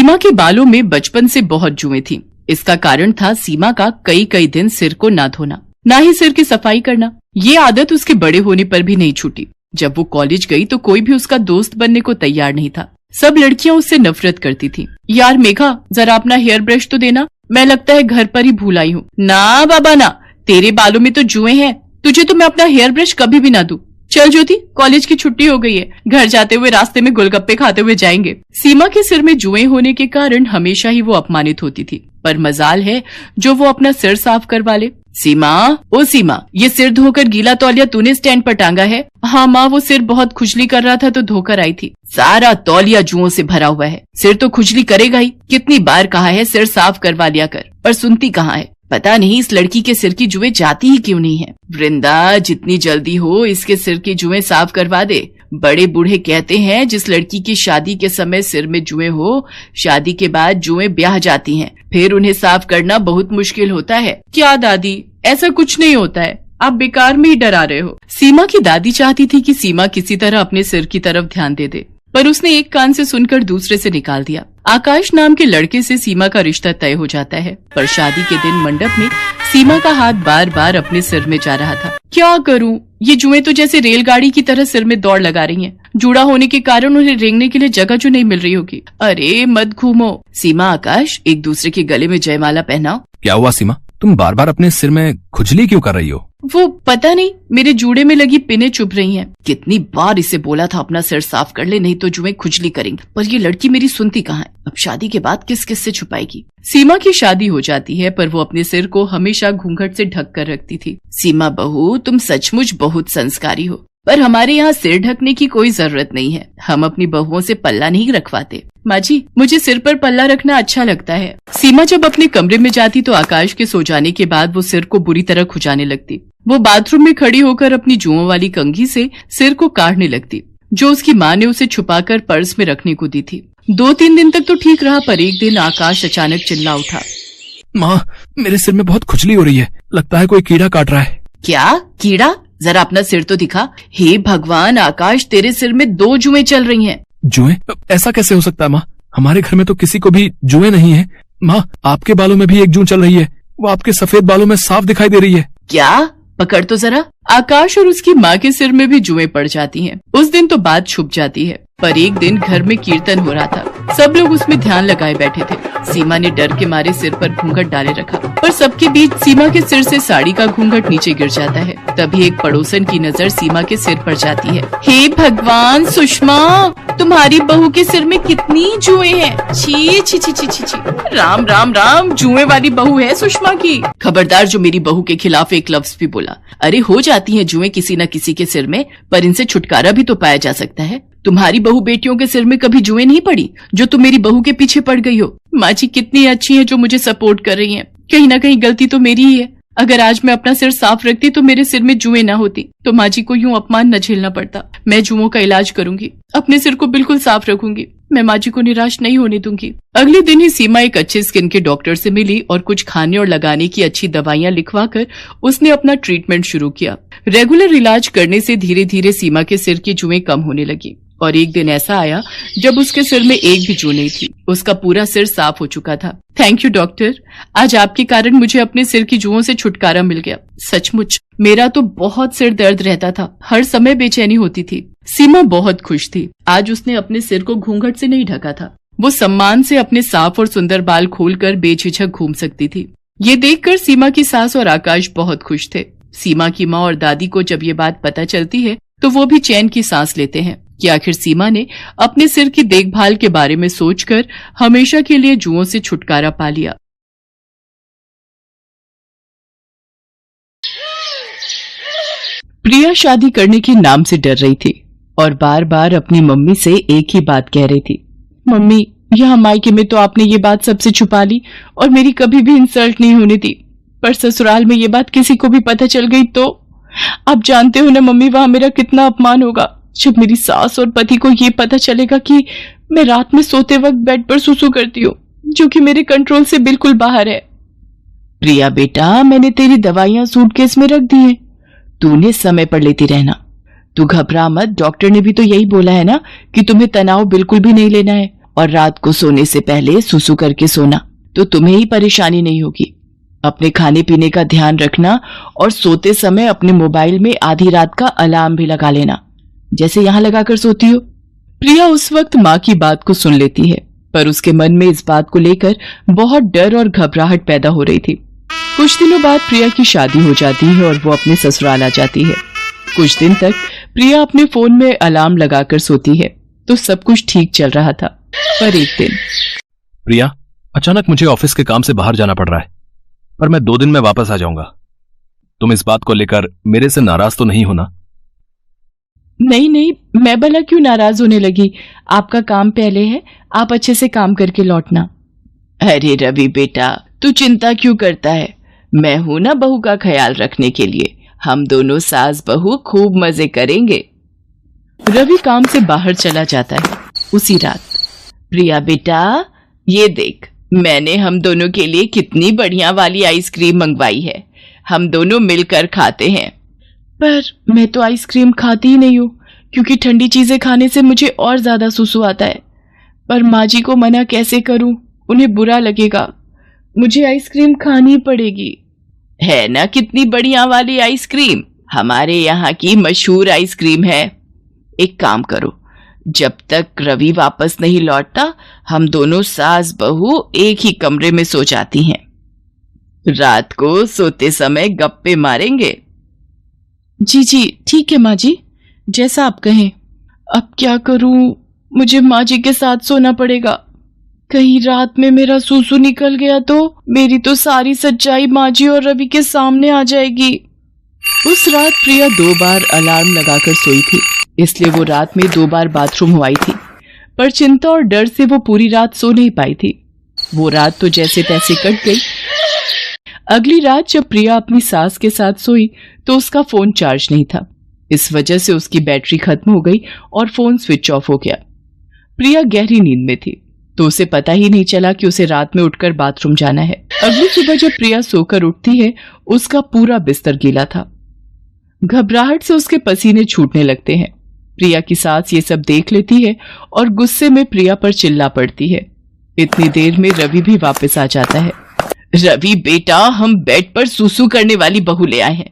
सीमा के बालों में बचपन से बहुत जुएं थीं। इसका कारण था सीमा का कई कई दिन सिर को ना धोना, ना ही सिर की सफाई करना। ये आदत उसके बड़े होने पर भी नहीं छूटी। जब वो कॉलेज गई तो कोई भी उसका दोस्त बनने को तैयार नहीं था। सब लड़कियां उससे नफरत करती थीं। यार मेघा, जरा अपना हेयर ब्रश तो देना, मैं लगता है घर पर ही भूल आई हूँ। ना बाबा ना, तेरे बालों में तो जुएं हैं, तुझे तो मैं अपना हेयर ब्रश कभी भी ना दूं। चल ज्योति, कॉलेज की छुट्टी हो गई है, घर जाते हुए रास्ते में गोलगप्पे खाते हुए जाएंगे। सीमा के सिर में जुएं होने के कारण हमेशा ही वो अपमानित होती थी, पर मजाल है जो वो अपना सिर साफ करवा ले। सीमा, ओ सीमा, ये सिर धोकर गीला तौलिया तूने स्टैंड पर टांगा है? हाँ माँ, वो सिर बहुत खुजली कर रहा था तो धोकर आई थी। सारा तौलिया जुओं से भरा हुआ है, सिर तो खुजली करेगा ही। कितनी बार कहा है सिर साफ करवा लिया कर, पर सुनती कहाँ है। पता नहीं इस लड़की के सिर की जुएं जाती ही क्यों नहीं है। वृंदा, जितनी जल्दी हो इसके सिर की जुएं साफ करवा दे। बड़े बूढ़े कहते हैं जिस लड़की की शादी के समय सिर में जुएं हो, शादी के बाद जुएं ब्याह जाती हैं, फिर उन्हें साफ करना बहुत मुश्किल होता है। क्या दादी, ऐसा कुछ नहीं होता है, आप बेकार में ही डरा रहे हो। सीमा की दादी चाहती थी कि सीमा किसी तरह अपने सिर की तरफ ध्यान दे, पर उसने एक कान से सुनकर दूसरे से निकाल दिया। आकाश नाम के लड़के से सीमा का रिश्ता तय हो जाता है, पर शादी के दिन मंडप में सीमा का हाथ बार बार अपने सिर में जा रहा था। क्या करूं, ये जुएं तो जैसे रेलगाड़ी की तरह सिर में दौड़ लगा रही हैं। जुड़ा होने के कारण उन्हें रेंगने के लिए जगह जो नहीं मिल रही होगी। अरे मत घूमो। सीमा, आकाश, एक दूसरे के गले में जयमाला पहनाओ। क्या हुआ सीमा, तुम बार बार अपने सिर में खुजली क्यों कर रही हो? वो पता नहीं, मेरे जूड़े में लगी पिनें चुभ रही हैं। कितनी बार इसे बोला था अपना सिर साफ कर ले, नहीं तो जुएं खुजली करेंगी, पर ये लड़की मेरी सुनती कहाँ है। अब शादी के बाद किस किस से छुपाएगी। सीमा की शादी हो जाती है, पर वो अपने सिर को हमेशा घूंघट से ढक कर रखती थी। सीमा बहू, तुम सचमुच बहुत संस्कारी हो, पर हमारे यहाँ सिर ढकने की कोई जरूरत नहीं है। हम अपनी बहुओं से पल्ला नहीं रखवाते। माँ जी, मुझे सिर पर पल्ला रखना अच्छा लगता है। सीमा जब अपने कमरे में जाती तो आकाश के सो जाने के बाद वो सिर को बुरी तरह खुजाने लगती। वो बाथरूम में खड़ी होकर अपनी जुओं वाली कंघी से सिर को काटने लगती, जो उसकी माँ ने उसे छुपाकर पर्स में रखने को दी थी। 2-3 दिन तक तो ठीक रहा, पर एक दिन आकाश अचानक चिल्ला उठा। माँ, मेरे सिर में बहुत खुजली हो रही है, लगता है कोई कीड़ा काट रहा है। क्या कीड़ा? जरा अपना सिर तो दिखा। हे भगवान आकाश, तेरे सिर में 2 जुएं चल रही हैं। जुएं? ऐसा कैसे हो सकता है माँ, हमारे घर में तो किसी को भी जुएं नहीं है। माँ, आपके बालों में भी एक जूं चल रही है, वो आपके सफेद बालों में साफ दिखाई दे रही है। क्या? पकड़ तो जरा। आकाश और उसकी माँ के सिर में भी जुएं पड़ जाती हैं। उस दिन तो बात छुप जाती है, पर एक दिन घर में कीर्तन हो रहा था। सब लोग उसमें ध्यान लगाए बैठे थे। सीमा ने डर के मारे सिर पर घूंघट डाले रखा, पर सबके बीच सीमा के सिर से साड़ी का घूंघट नीचे गिर जाता है। तभी एक पड़ोसन की नजर सीमा के सिर पर जाती है। हे भगवान सुषमा, तुम्हारी बहू के सिर में कितनी जुएं हैं। छी छी छी छी छी छी। राम राम राम, जुएं वाली बहू है सुषमा की। खबरदार जो मेरी बहू के खिलाफ एक लफ्ज भी बोला। अरे हो जाती हैं जुएं किसी न किसी के सिर में, पर इनसे छुटकारा भी तो पाया जा सकता है। तुम्हारी बहू बेटियों के सिर में कभी जुएं नहीं पड़ी, जो तुम मेरी बहू के पीछे पड़ गई हो। माँ जी कितनी अच्छी है जो मुझे सपोर्ट कर रही हैं। कहीं ना कहीं गलती तो मेरी ही है। अगर आज मैं अपना सिर साफ रखती तो मेरे सिर में जुएं ना होती, तो माँ जी को यूं अपमान न झेलना पड़ता। मैं जुओं का इलाज करूंगी, अपने सिर को बिल्कुल साफ रखूंगी। मैं माँ जी को निराश नहीं होने दूंगी। अगले दिन ही सीमा एक अच्छे स्किन के डॉक्टर से मिली और कुछ खाने और लगाने की अच्छी दवाइयाँ लिखवाकर उसने अपना ट्रीटमेंट शुरू किया। रेगुलर इलाज करने से धीरे धीरे सीमा के सिर की जुएं कम होने लगी, और एक दिन ऐसा आया जब उसके सिर में एक भी जू नहीं थी। उसका पूरा सिर साफ हो चुका था। थैंक यू डॉक्टर, आज आपके कारण मुझे अपने सिर की जुओं से छुटकारा मिल गया। सचमुच मेरा तो बहुत सिर दर्द रहता था, हर समय बेचैनी होती थी। सीमा बहुत खुश थी। आज उसने अपने सिर को घूंघट से नहीं ढका था। वो सम्मान से अपने साफ और सुंदर बाल खोलकर बेझिझक घूम सकती थी। ये देखकर सीमा की सास और आकाश बहुत खुश थे। सीमा की माँ और दादी को जब ये बात पता चलती है तो वो भी चैन की सांस लेते हैं कि आखिर सीमा ने अपने सिर की देखभाल के बारे में सोचकर हमेशा के लिए जुओं से छुटकारा पा लिया। प्रिया शादी करने के नाम से डर रही थी और बार बार अपनी मम्मी से एक ही बात कह रही थी। मम्मी, यहाँ मायके में तो आपने ये बात सबसे छुपा ली और मेरी कभी भी इंसल्ट नहीं होने दी, पर ससुराल में ये बात किसी को भी पता चल गई तो आप जानते हो ना मम्मी, वहां मेरा कितना अपमान होगा। जब मेरी सास और पति को ये पता चलेगा कि मैं रात में सोते वक्त बेड पर सुसु करती हूँ, जो कि मेरे कंट्रोल से बिल्कुल बाहर है। प्रिया बेटा, मैंने तेरी दवाइयां सूटकेस में रख दी हैं, तूने समय पर लेती रहना। तू घबरा मत, डॉक्टर ने भी तो यही बोला है ना कि तुम्हें तनाव बिल्कुल भी नहीं लेना है और रात को सोने से पहले सुसु करके सोना, तो तुम्हें ही परेशानी नहीं होगी। अपने खाने पीने का ध्यान रखना और सोते समय अपने मोबाइल में आधी रात का अलार्म भी लगा लेना, जैसे यहाँ लगाकर सोती हो। प्रिया उस वक्त माँ की बात को सुन लेती है, पर उसके मन में इस बात को लेकर बहुत डर और घबराहट पैदा हो रही थी। कुछ दिनों बाद प्रिया की शादी हो जाती है और वो अपने ससुराल आ जाती है। कुछ दिन तक प्रिया अपने फोन में अलार्म लगाकर सोती है, तो सब कुछ ठीक चल रहा था। पर एक दिन प्रिया, अचानक मुझे ऑफिस के काम से बाहर जाना पड़ रहा है, पर मैं 2 दिन में वापस आ जाऊंगा। तुम इस बात को लेकर मेरे से नाराज तो नहीं होना? नहीं नहीं, मैं भला क्यों नाराज होने लगी। आपका काम पहले है, आप अच्छे से काम करके लौटना। अरे रवि बेटा, तू चिंता क्यों करता है, मैं हूं ना बहू का ख्याल रखने के लिए। हम दोनों सास बहू खूब मजे करेंगे। रवि काम से बाहर चला जाता है। उसी रात, प्रिया बेटा ये देख, मैंने हम दोनों के लिए कितनी बढ़िया वाली आइसक्रीम मंगवाई है, हम दोनों मिलकर खाते हैं। पर मैं तो आइसक्रीम खाती ही नहीं हूँ, क्योंकि ठंडी चीजें खाने से मुझे और ज्यादा सुसु आता है। पर माँ जी को मना कैसे करूं, उन्हें बुरा लगेगा। मुझे आइसक्रीम खानी पड़ेगी। है ना कितनी बढ़िया वाली आइसक्रीम, हमारे यहाँ की मशहूर आइसक्रीम है। एक काम करो, जब तक रवि वापस नहीं लौटता हम दोनों सास बहू एक ही कमरे में सो जाती हैं। रात को सोते समय गप्पे मारेंगे। जी जी ठीक है माँ जी, जैसा आप कहें। अब क्या करूं, मुझे माँ जी के साथ सोना पड़ेगा। कहीं रात में मेरा सूसू निकल गया तो मेरी तो सारी सच्चाई माँ जी और रवि के सामने आ जाएगी। उस रात प्रिया 2 बार अलार्म लगाकर सोई थी, इसलिए वो रात में 2 बार बाथरूम हो आई थी। पर चिंता और डर से वो पूरी रात सो नहीं पाई थी। वो रात तो जैसे तैसे कट गई। अगली रात जब प्रिया अपनी सास के साथ सोई तो उसका फोन चार्ज नहीं था। इस वजह से उसकी बैटरी खत्म हो गई और फोन स्विच ऑफ हो गया। प्रिया गहरी नींद में थी, तो उसे पता ही नहीं चला कि उसे रात में उठकर बाथरूम जाना है। अगली सुबह जब प्रिया सोकर उठती है, उसका पूरा बिस्तर गीला था। घबराहट से उसके पसीने छूटने लगते हैं। प्रिया की सास ये सब देख लेती है और गुस्से में प्रिया पर चिल्ला पड़ती है। इतनी देर में रवि भी वापस आ जाता है। रवि बेटा, हम बेड पर सूसू करने वाली बहू ले आए हैं।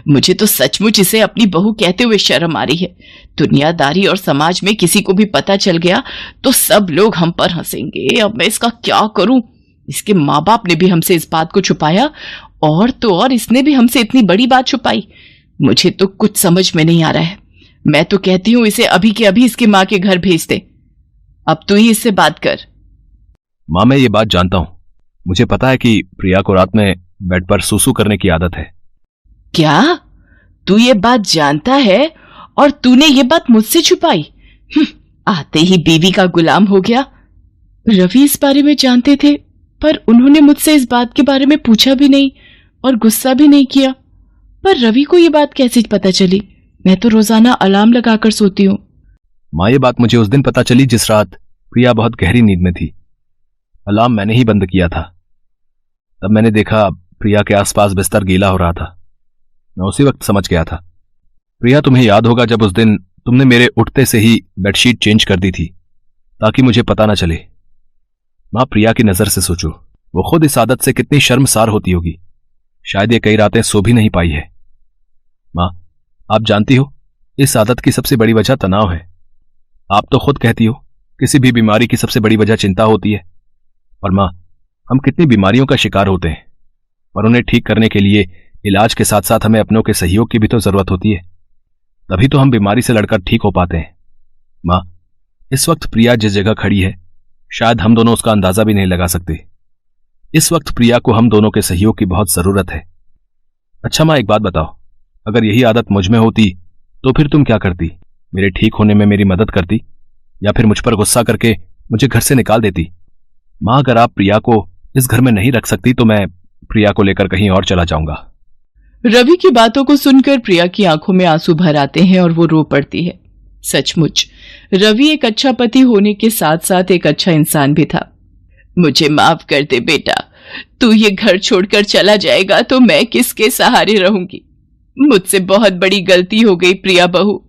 मुझे तो सचमुच इसे अपनी बहू कहते हुए शर्म आ रही है। दुनियादारी और समाज में किसी को भी पता चल गया तो सब लोग हम पर हंसेंगे। अब मैं इसका क्या करूं? इसके माँ बाप ने भी हमसे इस बात को छुपाया, और तो और इसने भी हमसे इतनी बड़ी बात छुपाई। मुझे तो कुछ समझ में नहीं आ रहा है। मैं तो कहती हूँ इसे अभी के अभी इसकी माँ के घर भेज दे। अब तू ही इससे बात कर। माँ, मैं ये बात जानता हूँ। मुझे पता है कि प्रिया को रात में बेड पर सूसू करने की आदत है। क्या? तू ये बात जानता है और तूने ये बात मुझसे छुपाई? आते ही बीवी का गुलाम हो गया। रवि इस बारे में जानते थे, पर उन्होंने मुझसे इस बात के बारे में पूछा भी नहीं और गुस्सा भी नहीं किया। पर रवि को ये बात कैसे पता चली? मैं तो रोजाना अलार्म लगाकर सोती हूँ। माँ, ये बात मुझे उस दिन पता चली जिस रात प्रिया बहुत गहरी नींद में थी। अलार्म मैंने ही बंद किया था। तब मैंने देखा प्रिया के आसपास बिस्तर गीला हो रहा था। मैं उसी वक्त समझ गया था। प्रिया, तुम्हें याद होगा जब उस दिन तुमने मेरे उठते से ही बेडशीट चेंज कर दी थी ताकि मुझे पता ना चले। माँ, प्रिया की नजर से सोचो, वो खुद इस आदत से कितनी शर्मसार होती होगी। शायद ये कई रातें सो भी नहीं पाई है। माँ, आप जानती हो इस आदत की सबसे बड़ी वजह तनाव है। आप तो खुद कहती हो किसी भी बीमारी की सबसे बड़ी वजह चिंता होती है। और माँ, हम कितनी बीमारियों का शिकार होते हैं, पर उन्हें ठीक करने के लिए इलाज के साथ साथ हमें अपनों के सहयोग की भी तो जरूरत होती है। तभी तो हम बीमारी से लड़कर ठीक हो पाते हैं। माँ, इस वक्त प्रिया जिस जगह खड़ी है शायद हम दोनों उसका अंदाजा भी नहीं लगा सकते। इस वक्त प्रिया को हम दोनों के सहयोग की बहुत जरूरत है। अच्छा माँ, एक बात बताओ, अगर यही आदत मुझ में होती तो फिर तुम क्या करती? मेरे ठीक होने में मेरी मदद करती या फिर मुझ पर गुस्सा करके मुझे घर से निकाल देती? माँ, अगर आप प्रिया को इस घर में नहीं रख सकती तो मैं प्रिया को लेकर कहीं और चला जाऊंगा। रवि की बातों को सुनकर प्रिया की आंखों में आंसू भर आते हैं और वो रो पड़ती है। सचमुच रवि एक अच्छा पति होने के साथ साथ एक अच्छा इंसान भी था। मुझे माफ कर दे बेटा, तू ये घर छोड़कर चला जाएगा तो मैं किसके सहारे रहूंगी? मुझसे बहुत बड़ी गलती हो गई प्रिया बहू,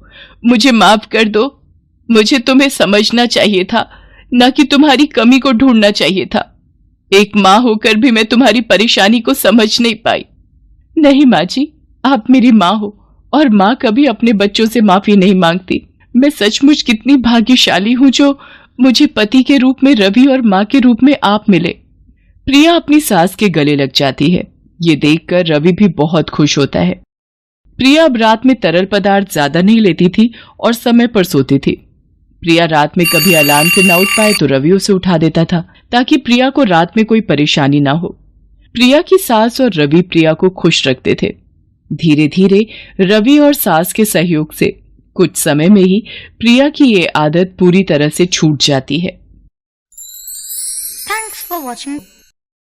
मुझे माफ कर दो। मुझे तुम्हें समझना चाहिए था, न कि तुम्हारी कमी को ढूंढना चाहिए था। एक माँ होकर भी मैं तुम्हारी परेशानी को समझ नहीं पाई। नहीं माँ जी, आप मेरी माँ हो और माँ कभी अपने बच्चों से माफी नहीं मांगती। मैं सचमुच कितनी भाग्यशाली हूँ जो मुझे पति के रूप में रवि और माँ के रूप में आप मिले। प्रिया अपनी सास के गले लग जाती है। ये देखकर रवि भी बहुत खुश होता है। प्रिया अब रात में तरल पदार्थ ज्यादा नहीं लेती थी और समय पर सोती थी। प्रिया रात में कभी अलार्म से ना उठ पाए तो रवि उसे उठा देता था ताकि प्रिया को रात में कोई परेशानी ना हो। प्रिया की सास और रवि प्रिया को खुश रखते थे। धीरे धीरे रवि और सास के सहयोग से कुछ समय में ही प्रिया की ये आदत पूरी तरह से छूट जाती है। Thanks for watching.